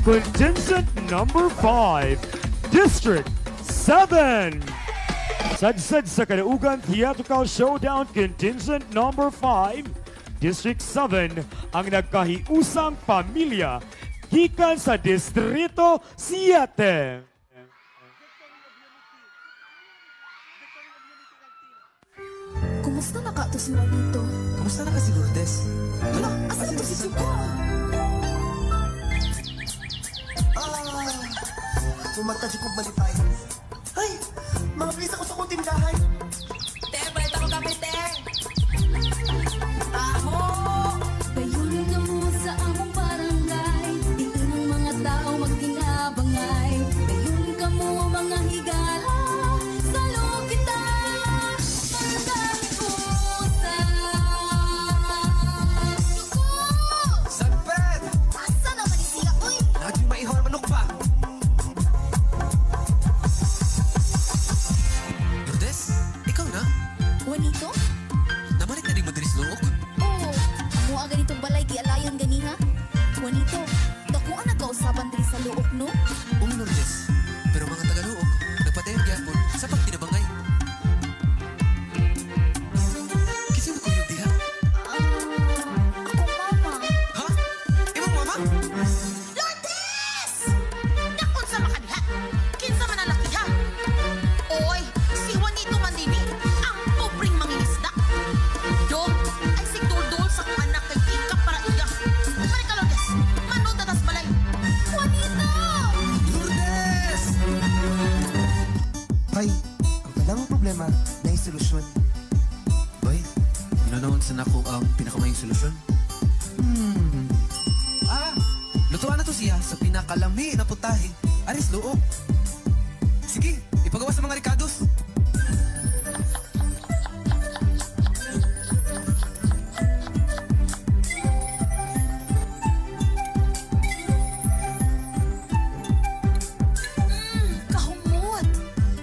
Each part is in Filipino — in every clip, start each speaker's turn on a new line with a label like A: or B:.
A: Contingent number 5, District 7. Sadsad sa Kadaugan Theatrical Showdown Contingent number 5, District 7, ang nagkahiusang pamilya gikan sa Distrito 7.
B: Kumusta na ka to si Juanito?
C: Kumusta na ka si Lourdes?
B: Hala, asan to si Suko?
D: Pumarta si kong balipay. Ay, mga please ako sa kong tindahan.
B: Te, balik ako kami, te! Aho! Bayunin ka mo sa among barangay. Di ng mga tao magtinabangay. Bayunin ka mo mga higala. Salo kita! Pagdami ko sa... Suko!
D: Sagpet!
B: Asa naman siya, uy?
D: Laging maihor manok pa.
C: Lourdes, ikaw na?
B: Juanito?
C: Namalit na rin mo diri sa luok?
B: Oo. Amo ang ganitong balay gialayon ganiha. Juanito, dako ang nagkausapan diri sa luok, no?
C: Lourdes. Pero mga taga-luok, nagpatayang gyapon sa pagtinabangay. Kising ko yung diha?
B: Ako mama.
C: Ha? Imong mama?
E: Lourdes! Nakon sa makadiha. Kinsa man ang lakiha. Oy, si Juanito Mandini, ang pobreng mangingisda. Dog, ay si Durdol sa kong anak kay Ika para iya. Balik ka, Lourdes. Manood na tas balay. Juanito!
D: Lourdes! Tay, ang talang problema na solusyon.
C: Bay, nanoon sa nako ang pinakamayong solusyon. Lutuan na to siya sa pinakalami na putahe. Aris luok. Sige, ipagawa sa mga Ricardos.
E: Kahumot.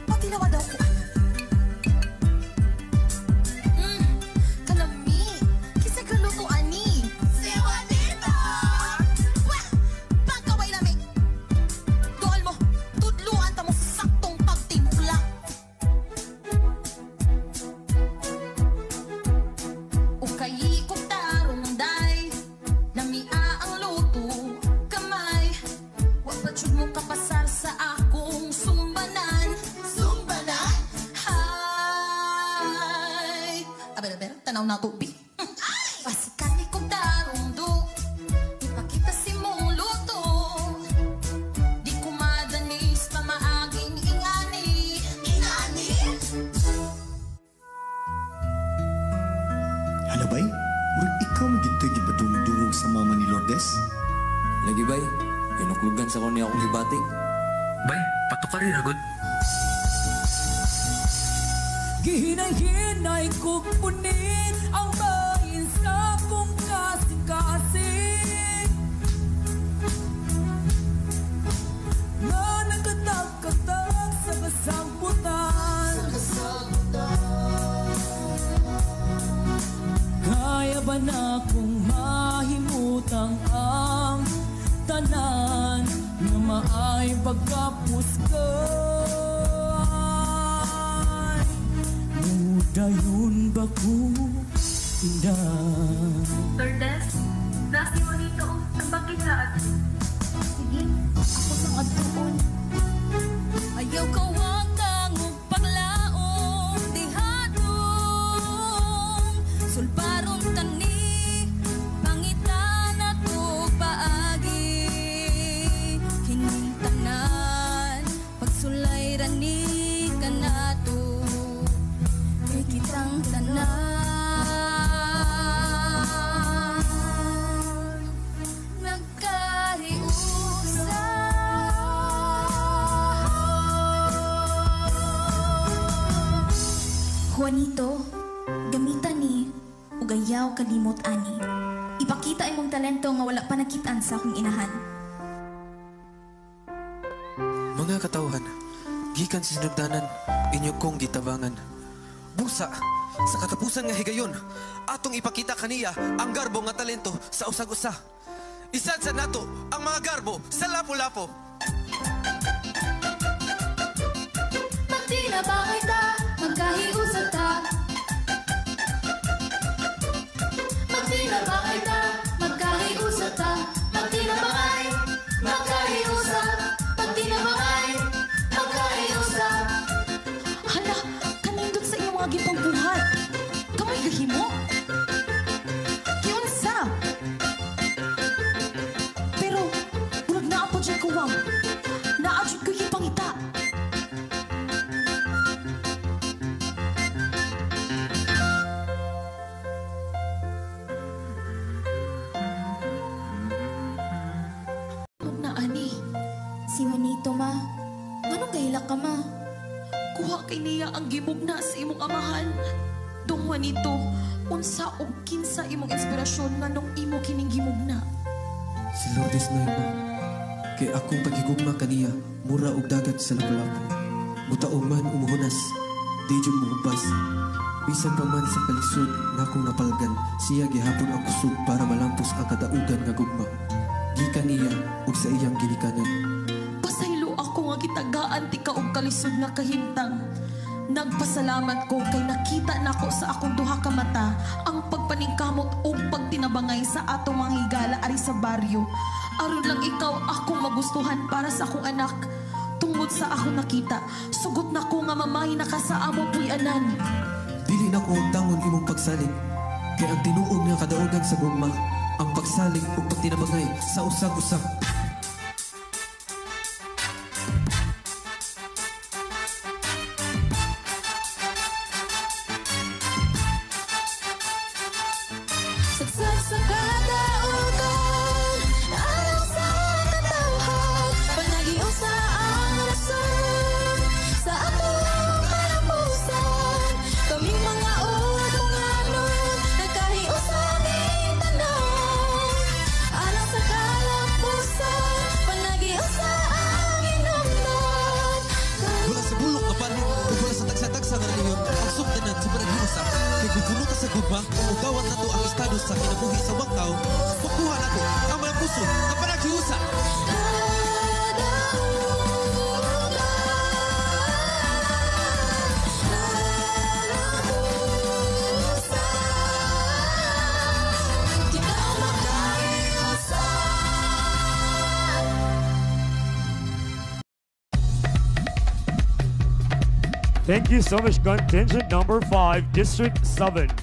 E: Patilawa daw ko. Kalami. Kisay kaluto ani. Si Juanito! Wah! Pagkaway lami. Doal mo. Tudluan ta mo sa saktong pagtimpla. Ukay kong tarong day. Lamia ang luto. Kamay. Wa pa jud mo kapasar sa akong sumbanan. Sumbanan? Hay! Aber, tanaw na tubi. Pasikali kong tarong do. Ipakita si mong luto. Di ko madanis pa maaging ingani. Ingani?
F: Hala bay, murag ikaw magintoy gipadungdungog sa mama ni Lourdes?
G: Lagi bay, inuklugan sa kanya akong gibati.
C: Bay, patok ka rin agad.
H: Gihinay-hinay ko punit ang bayin sa kong kasing-kasing na nagkatag-katag sa kasangputan. Kaya ba na kong mahimutang ang tanan na maay pagkapuskan? Dayon ba ko tindahan?
E: Lourdes, nasi Juanito ang bakit sa atin. Sige, ako sang adtuon.
B: Ayaw ka wag kang paglaong dihadong sulparon tani pangitan at paagi kining tanan pagsulay rani kanato kay kitang tanan
I: Juanito, gamitan ni ugayaw kalimot ani. Ipakita imong talento nga wala pa nakitaan sa akong inahan.
C: Mga katawhan, gikan sa sinugdanan, inyo kong gitabangan. Busa, sa katapusan nga higayon, atong ipakita kaniya ang garbo nga talento sa usag-usa. Isadsa nato ang mga garbo sa lapo-lapo.
B: Magtinabangay ta, magkahiusap ta. Magtinabangay ta, magkahiusap ta. Magtinabangay, magkahiusap. Magtinabangay, magkahiusap.
I: Hala, kanindot sa iyong mga gipang buhat. Kamay gahimo? Kiunsa? Pero, murag naa po dyan kuwang. Naadjud ko yung pangita. Huwag na, ani. Si Juanito, ma. Anong gahilak ka, ma?
H: Kuha kay niya ang gimugna sa imong amahan. Dong Juanito, unsa og kinsa imong inspirasyon nga nung imo kining gimugna.
F: Si Lourdes na iba. Kay akong paghigugma kaniya, mura og dagat sa lapu-lapu. Butaog man umuhunas, di jud muhubas. Bisan pa man sa kalisod na akong napalgan, siya gihapon ang kusog para malampos ang kadaugan nga gugma. Gikan niya og sa iyang ginikanan.
H: Pasaylo ako nga gitagaan ti ka og kalisod nga kahimtang. Nagpasalamat ko kay nakita nako sa akong duha ka mata ang pagpaningkamot ug pagtinabangay sa atong mga higala ari sa baryo. Aron lang ikaw akong magustuhan para sa akong anak. Tungod sa akong nakita, sugot na ko nga mamay na ka sa amo puy-anan.
F: Dili na ko tangon imong pagsalig. Kay ang tinuod nga kadaugan sa gugma, ang pagsalig ug pagtinabangay sa usag-usag.
B: Sagsag sa kadaugan, alang sa katawhan. Panagiusa ang rason sa atong kalapusan. Kaming mga utong-anon, nagkahiusa ng tanan. Alang sa kalapusan, panagiusa ang hinungdan.
C: Wala sa bulok na panin, o wala sa tagsa-tagsa nga reliyon, ang sukdanan sa panagiusa. Kay gugulo ka sa gugma, ugawat na to ang estado sa kinabuhi sa wagtaw, pagkuha na to ang mga puso ng panagiusa.
A: Thank you so much, contingent number 5, District 7.